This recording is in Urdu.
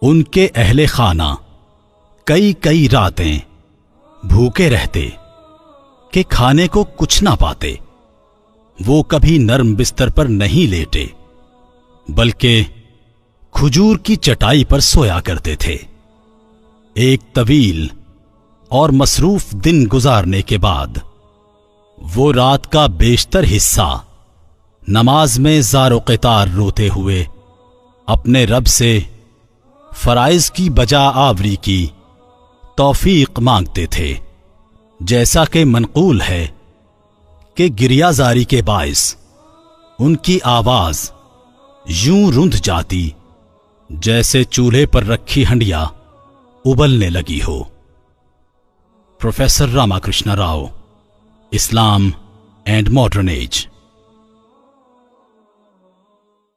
ان کے اہل خانہ کئی کئی راتیں بھوکے رہتے کہ کھانے کو کچھ نہ پاتے۔ وہ کبھی نرم بستر پر نہیں لیٹے بلکہ کھجور کی چٹائی پر سویا کرتے تھے۔ ایک طویل اور مصروف دن گزارنے کے بعد وہ رات کا بیشتر حصہ نماز میں زار و قطار روتے ہوئے اپنے رب سے فرائض کی بجا آوری کی توفیق مانگتے تھے، جیسا کہ منقول ہے کہ گریہ زاری کے باعث ان کی آواز یوں رند جاتی جیسے چولہے پر رکھی ہنڈیا ابلنے لگی ہو۔ Professor Rama Krishna Rao, Islam and modern age.